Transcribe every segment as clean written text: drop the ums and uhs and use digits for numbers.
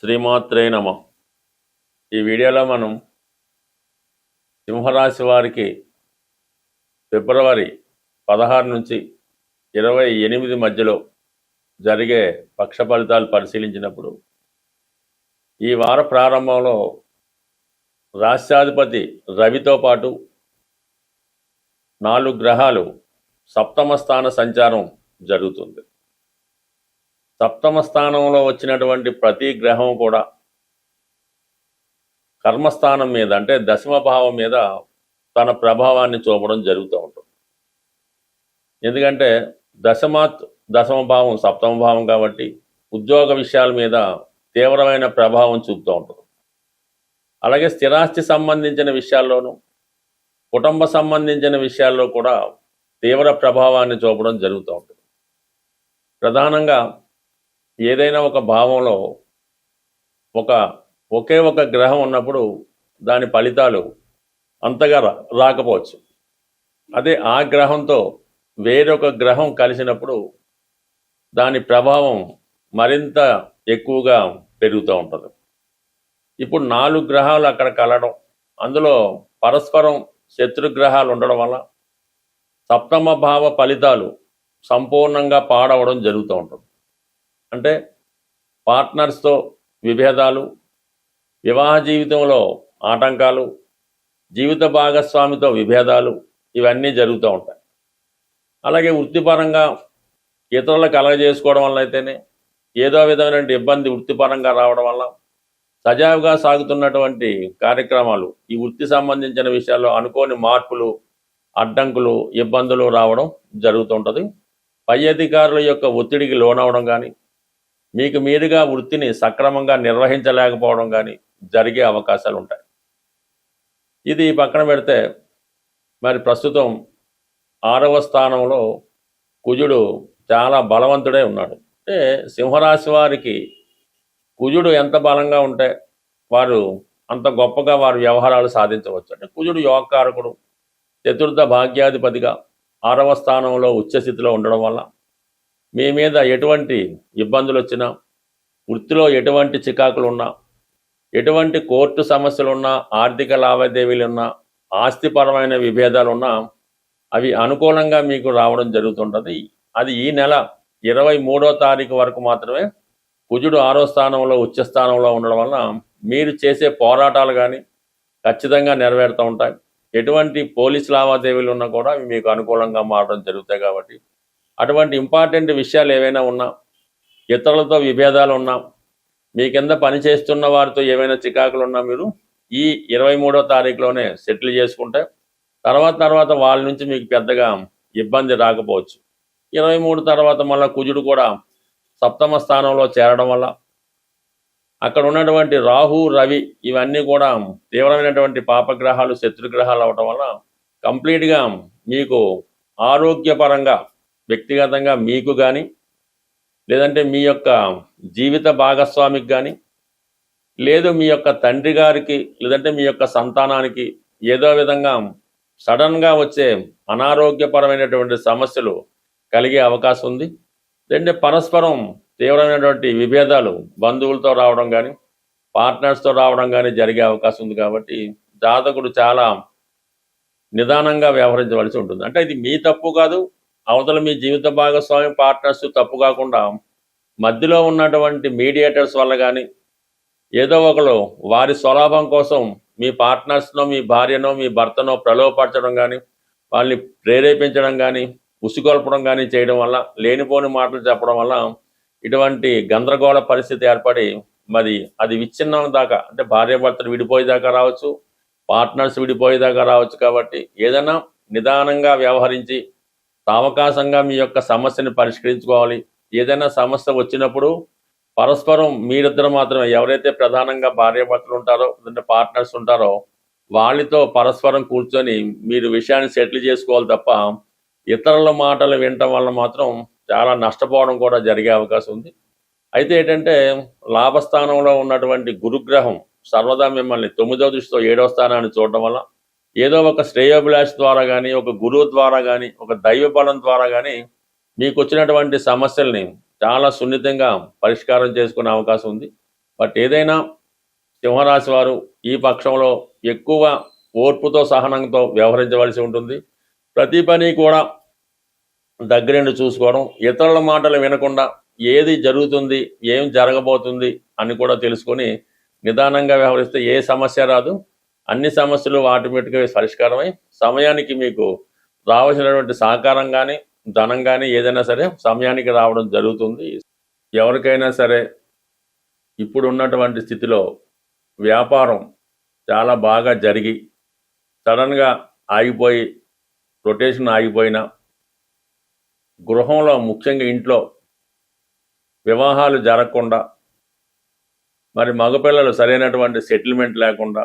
శ్రీమాత్రే నమః. ఈ వీడియోలో మనం సింహరాశి వారికి ఫిబ్రవరి 16 నుంచి 28 మధ్యలో జరిగే పక్ష ఫలితాలు పరిశీలించినప్పుడు ఈ వార ప్రారంభంలో రాష్ట్రాధిపతి రవితో పాటు 4 గ్రహాలు సప్తమ స్థాన సంచారం జరుగుతుంది. సప్తమ స్థానంలో వచ్చినటువంటి ప్రతి గ్రహం కూడా కర్మస్థానం మీద అంటే దశమ భావం మీద తన ప్రభావాన్ని చూపడం జరుగుతూ ఉంటుంది. ఎందుకంటే దశమ భావం సప్తమ భావం కాబట్టి ఉద్యోగ విషయాల మీద తీవ్రమైన ప్రభావం చూపుతూ ఉంటుంది. అలాగే స్థిరాస్తి సంబంధించిన విషయాల్లోనూ కుటుంబ సంబంధించిన విషయాల్లో కూడా తీవ్ర ప్రభావాన్ని చూపడం జరుగుతూ ఉంటుంది. ప్రధానంగా ఏదైనా ఒక భావంలో ఒకే ఒక గ్రహం ఉన్నప్పుడు దాని ఫలితాలు అంతగా రాకపోవచ్చు. అదే ఆ గ్రహంతో వేరొక గ్రహం కలిసినప్పుడు దాని ప్రభావం మరింత ఎక్కువగా పెరుగుతూ ఉంటుంది. ఇప్పుడు 4 గ్రహాలు అక్కడ కలవడం, అందులో పరస్పరం శత్రుగ్రహాలు ఉండడం వల్ల సప్తమ భావ ఫలితాలు సంపూర్ణంగా పాడవడం జరుగుతూ ఉంటుంది. అంటే పార్ట్నర్స్తో విభేదాలు, వివాహ జీవితంలో ఆటంకాలు, జీవిత భాగస్వామితో విభేదాలు ఇవన్నీ జరుగుతూ ఉంటాయి. అలాగే వృత్తిపరంగా ఇతరులకు కలగజేసుకోవడం వల్ల అయితేనే ఏదో విధమైన ఇబ్బంది వృత్తిపరంగా రావడం వల్ల సజావుగా సాగుతున్నటువంటి కార్యక్రమాలు ఈ వృత్తి సంబంధించిన విషయాల్లో అనుకోని మార్పులు, అడ్డంకులు, ఇబ్బందులు రావడం జరుగుతుంటుంది. పై అధికారుల యొక్క ఒత్తిడికి లోనవడం కానీ, మీకు మీరుగా వృత్తిని సక్రమంగా నిర్వహించలేకపోవడం కానీ జరిగే అవకాశాలు ఉంటాయి. ఇది పక్కన పెడితే మరి ప్రస్తుతం 6వ స్థానంలో కుజుడు చాలా బలవంతుడే ఉన్నాడు. అంటే సింహరాశి వారికి కుజుడు ఎంత బలంగా ఉంటే వారు అంత గొప్పగా వారి వ్యవహారాలు సాధించవచ్చు. అంటే కుజుడు యోగకారకుడు, చతుర్థ భాగ్యాధిపతిగా 6వ స్థానంలో ఉచ్చస్థితిలో ఉండడం వల్ల మీ మీద ఎటువంటి ఇబ్బందులు వచ్చినా, వృత్తిలో ఎటువంటి చికాకులు ఉన్నా, ఎటువంటి కోర్టు సమస్యలున్నా, ఆర్థిక లావాదేవీలున్నా, ఆస్తిపరమైన విభేదాలు ఉన్నా అవి అనుకూలంగా మీకు రావడం జరుగుతుంటుంది. అది ఈ నెల 23వ తారీఖు వరకు మాత్రమే కుజుడు 6వ స్థానంలో ఉచ్చస్థానంలో ఉండడం వల్ల మీరు చేసే పోరాటాలు కానీ ఖచ్చితంగా నెరవేరుతూ ఉంటాయి. ఎటువంటి పోలీస్ లావాదేవీలు ఉన్నా కూడా అవి మీకు అనుకూలంగా మారడం జరుగుతాయి. కాబట్టి అటువంటి ఇంపార్టెంట్ విషయాలు ఏవైనా ఉన్నా, ఇతరులతో విభేదాలు ఉన్నా, మీ కింద పనిచేస్తున్న వారితో ఏవైనా చికాకులు ఉన్నా మీరు ఈ 23వ తారీఖులోనే సెటిల్ చేసుకుంటే తర్వాత వాళ్ళ నుంచి మీకు పెద్దగా ఇబ్బంది రాకపోవచ్చు. 23 తర్వాత మళ్ళీ కుజుడు కూడా సప్తమ స్థానంలో చేరడం వల్ల అక్కడ ఉన్నటువంటి రాహు, రవి ఇవన్నీ కూడా తీవ్రమైనటువంటి పాపగ్రహాలు, శత్రుగ్రహాలు అవడం వల్ల కంప్లీట్గా మీకు ఆరోగ్యపరంగా వ్యక్తిగతంగా మీకు కానీ, లేదంటే మీ యొక్క జీవిత భాగస్వామికి కానీ, లేదు మీ యొక్క తండ్రి గారికి, లేదంటే మీ యొక్క సంతానానికి ఏదో విధంగా సడన్గా వచ్చే అనారోగ్యపరమైనటువంటి సమస్యలు కలిగే అవకాశం ఉంది. లేదంటే పరస్పరం తీవ్రమైనటువంటి విభేదాలు బంధువులతో రావడం కానీ, పార్ట్నర్స్తో రావడం కానీ జరిగే అవకాశం ఉంది. కాబట్టి జాతకుడు చాలా నిదానంగా వ్యవహరించవలసి ఉంటుంది. అంటే ఇది మీ తప్పు కాదు, అవతల మీ జీవిత భాగస్వామి పార్ట్నర్స్ తప్పు కాకుండా మధ్యలో ఉన్నటువంటి మీడియేటర్స్ వల్ల కానీ, ఏదో ఒకరు వారి స్వలాభం కోసం మీ పార్ట్నర్స్నో, మీ భార్యనో, మీ భర్తనో ప్రలోభపరచడం కానీ, వాళ్ళని ప్రేరేపించడం కానీ, ఉసిగొల్పడం కానీ చేయడం వల్ల, లేనిపోని మాటలు చెప్పడం వల్ల ఇటువంటి గందరగోళ పరిస్థితి ఏర్పడి మరి అది విచ్ఛిన్నం దాకా, అంటే భార్యాభర్తలు విడిపోయేదాకా రావచ్చు, పార్ట్నర్స్ విడిపోయేదాకా రావచ్చు. కాబట్టి ఏదైనా నిదానంగా వ్యవహరించి సావకాశంగా మీ యొక్క సమస్యని పరిష్కరించుకోవాలి. ఏదైనా సమస్య వచ్చినప్పుడు పరస్పరం మీరిద్దరు మాత్రమే, ఎవరైతే ప్రధానంగా భార్యాభర్తలు ఉంటారో, లేదంటే పార్ట్నర్స్ ఉంటారో వాళ్ళతో పరస్పరం కూర్చొని మీరు విషయాన్ని సెటిల్ చేసుకోవాలి తప్ప ఇతరుల మాటలు వినటం వల్ల మాత్రం చాలా నష్టపోవడం కూడా జరిగే అవకాశం ఉంది. అయితే ఏంటంటే లాభస్థానంలో ఉన్నటువంటి గురుగ్రహం సర్వదా మిమ్మల్ని 9వ దృష్టితో 7వ స్థానాన్ని చూడడం వల్ల ఏదో ఒక శ్రేయోభిలాష్ ద్వారా కానీ, ఒక గురువు ద్వారా కానీ, ఒక దైవ బలం ద్వారా కానీ మీకు వచ్చినటువంటి సమస్యల్ని చాలా సున్నితంగా పరిష్కారం చేసుకునే అవకాశం ఉంది. బట్ ఏదైనా సింహరాశి వారు ఈ పక్షంలో ఎక్కువ ఓర్పుతో సహనంతో వ్యవహరించవలసి ఉంటుంది. ప్రతి పని కూడా దగ్గరుండి చూసుకోవడం, ఇతరుల మాటలు వినకుండా ఏది జరుగుతుంది, ఏం జరగబోతుంది అని కూడా తెలుసుకొని నిదానంగా వ్యవహరిస్తే ఏ సమస్య రాదు. అన్ని సమస్యలు ఆటోమేటిక్గా పరిష్కారమై సమయానికి మీకు రావాల్సినటువంటి సహకారం కానీ ధనం కానీ ఏదైనా సరే సమయానికి రావడం జరుగుతుంది. ఎవరికైనా సరే ఇప్పుడు ఉన్నటువంటి స్థితిలో వ్యాపారం చాలా బాగా జరిగి సడన్గా ఆగిపోయి రొటేషన్ ఆగిపోయినా, గృహంలో ముఖ్యంగా ఇంట్లో వివాహాలు జరగకుండా, మరి మగపిల్లలు సరైనటువంటి సెటిల్మెంట్ లేకుండా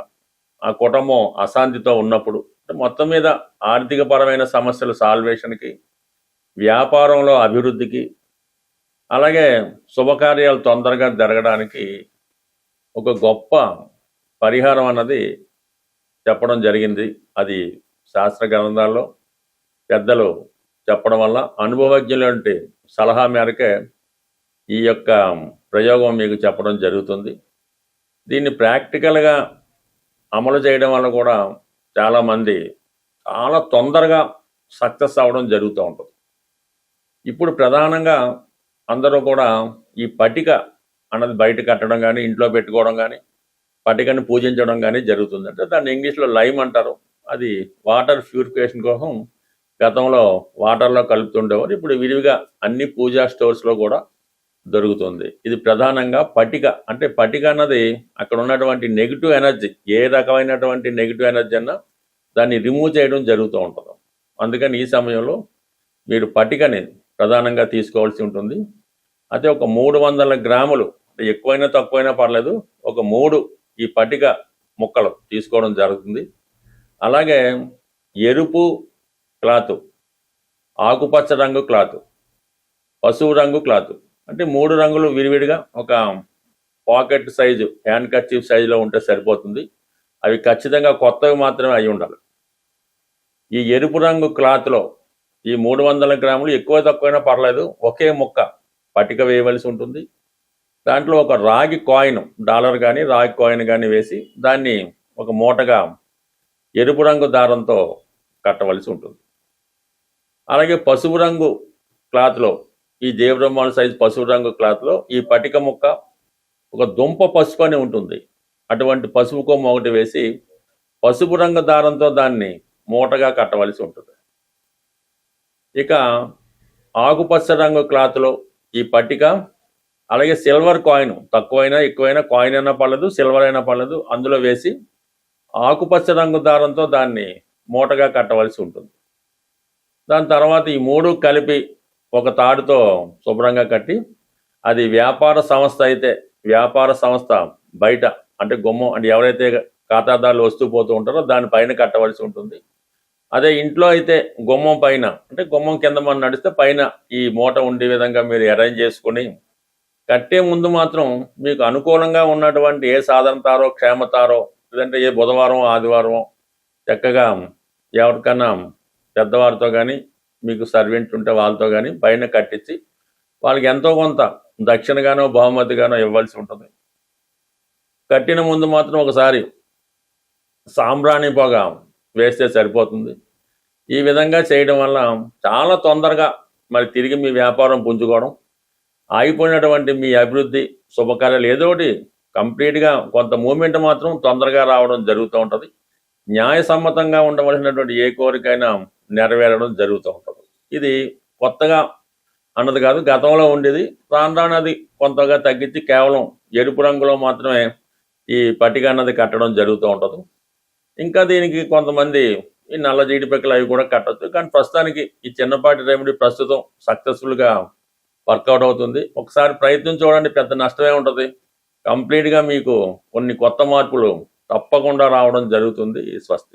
ఆ కుటుంబం అశాంతితో ఉన్నప్పుడు, మొత్తం మీద ఆర్థికపరమైన సమస్యల సాల్వేషన్కి, వ్యాపారంలో అభివృద్ధికి, అలాగే శుభకార్యాలు తొందరగా జరగడానికి ఒక గొప్ప పరిహారం అన్నది చెప్పడం జరిగింది. అది శాస్త్ర గ్రంథాల్లో పెద్దలు చెప్పడం వల్ల అనుభవజ్ఞులంటే సలహా మేరకే ఈ యొక్క ప్రయోగం మీకు చెప్పడం జరుగుతుంది. దీన్ని ప్రాక్టికల్గా అమలు చేయడం వల్ల కూడా చాలామంది చాలా తొందరగా సక్సెస్ అవ్వడం జరుగుతూ ఉంటుంది. ఇప్పుడు ప్రధానంగా అందరూ కూడా ఈ పటిక అన్నది బయట కట్టడం కానీ ఇంట్లో పెట్టుకోవడం కానీ పటికని పూజించడం కానీ జరుగుతుంది. అంటే దాన్ని ఇంగ్లీష్లో లైమ్ అంటారు. అది వాటర్ ప్యూరిఫికేషన్ కోసం గతంలో వాటర్లో కలుపుతుండేవారు. ఇప్పుడు విరివిగా అన్ని పూజా స్టోర్స్లో కూడా దొరుకుతుంది. ఇది ప్రధానంగా పటిక. అంటే పటిక అన్నది అక్కడ ఉన్నటువంటి నెగిటివ్ ఎనర్జీ, ఏ రకమైనటువంటి నెగిటివ్ ఎనర్జీ అన్నా దాన్ని రిమూవ్ చేయడం జరుగుతూ ఉంటుంది. అందుకని ఈ సమయంలో మీరు పటికని ప్రధానంగా తీసుకోవాల్సి ఉంటుంది. అయితే ఒక 300 గ్రాములు, ఎక్కువైనా తక్కువైనా పర్లేదు, ఒక 3 ఈ పటిక ముక్కలు తీసుకోవడం జరుగుతుంది. అలాగే ఎరుపు క్లాత్, ఆకుపచ్చ రంగు క్లాత్, పసుపు రంగు క్లాత్, అంటే 3 రంగులు విడివిడిగా ఒక పాకెట్ సైజు, హ్యాండ్ కర్చీఫ్ సైజులో ఉంటే సరిపోతుంది. అవి ఖచ్చితంగా కొత్తవి మాత్రమే అయి ఉండాలి. ఈ ఎరుపు రంగు క్లాత్లో ఈ 300 గ్రాములు ఎక్కువ తక్కువైనా పర్లేదు, ఒకే ముక్క పటిక వేయవలసి ఉంటుంది. దాంట్లో ఒక రాగి కాయిన్, డాలర్ కానీ రాగి కాయిన్ కానీ వేసి దాన్ని ఒక మూటగా ఎరుపు రంగు దారంతో కట్టవలసి ఉంటుంది. అలాగే పసుపు రంగు క్లాత్లో, ఈ జీవబ్రహ్మాల సైజు పసుపు రంగు క్లాత్లో ఈ పటిక ముక్క, ఒక దుంప పసుపు అని ఉంటుంది, అటువంటి పసుపు కొమ్మ ఒకటి వేసి పసుపు రంగు దారంతో దాన్ని మూటగా కట్టవలసి ఉంటుంది. ఇక ఆకుపచ్చ రంగు క్లాత్లో ఈ పట్టిక, అలాగే సిల్వర్ కాయిన్, తక్కువైనా ఎక్కువైనా కాయిన్ అయినా పర్లేదు, సిల్వర్ అయినా పర్లేదు, అందులో వేసి ఆకుపచ్చ రంగు దారంతో దాన్ని మూటగా కట్టవలసి ఉంటుంది. దాని తర్వాత ఈ 3 కలిపి ఒక తాడుతో శుభ్రంగా కట్టి, అది వ్యాపార సంస్థ అయితే వ్యాపార సంస్థ బయట, అంటే గుమ్మం, అంటే ఎవరైతే ఖాతాదారులు వస్తూ పోతూ ఉంటారో దానిపైన కట్టవలసి ఉంటుంది. అదే ఇంట్లో అయితే గుమ్మం పైన, అంటే గుమ్మం కింద మనం నడిస్తే పైన ఈ మూట ఉండే విధంగా మీరు అరేంజ్ చేసుకుని కట్టే ముందు మాత్రం మీకు అనుకూలంగా ఉన్నటువంటి ఏ సాధనతారో క్షేమతారో, లేదంటే ఏ బుధవారం ఆదివారం చక్కగా ఎవరికన్నా పెద్దవారితో కానీ మీకు సర్వెంట్ ఉంటే వాళ్ళతో కానీ పైన కట్టించి వాళ్ళకి ఎంతో కొంత దక్షిణగానో బహుమతిగానో ఇవ్వాల్సి ఉంటుంది. కట్టిన ముందు మాత్రం ఒకసారి సాంబ్రాణి పొగ వేస్తే సరిపోతుంది. ఈ విధంగా చేయడం వల్ల చాలా తొందరగా మరి తిరిగి మీ వ్యాపారం పుంజుకోవడం, ఆగిపోయినటువంటి మీ అభివృద్ధి శుభకార్యాలు ఏదో ఒకటి కంప్లీట్గా కొంత మూమెంట్ మాత్రం తొందరగా రావడం జరుగుతూ ఉంటుంది. న్యాయసమ్మతంగా ఉండవలసినటువంటి ఏ కోరికైనా నెరవేరడం జరుగుతూ ఉంటుంది. ఇది కొత్తగా అన్నది కాదు, గతంలో ఉండేది. రాను రాను అది కొంతగా తగ్గించి కేవలం ఎరుపు రంగులో మాత్రమే ఈ పట్టిక అన్నది కట్టడం జరుగుతూ ఉంటుంది. ఇంకా దీనికి కొంతమంది ఈ నల్ల జీడిపక్కలు అవి కూడా కట్టచ్చు. కానీ ప్రస్తుతానికి ఈ చిన్నపాటి రెమెడీ ప్రస్తుతం సక్సెస్ఫుల్గా వర్కౌట్ అవుతుంది. ఒకసారి ప్రయత్నం చూడండి, పెద్ద నష్టమే ఉంటుంది. కంప్లీట్గా మీకు కొన్ని కొత్త మార్పులు తప్పకుండా రావడం జరుగుతుంది. స్వస్తి.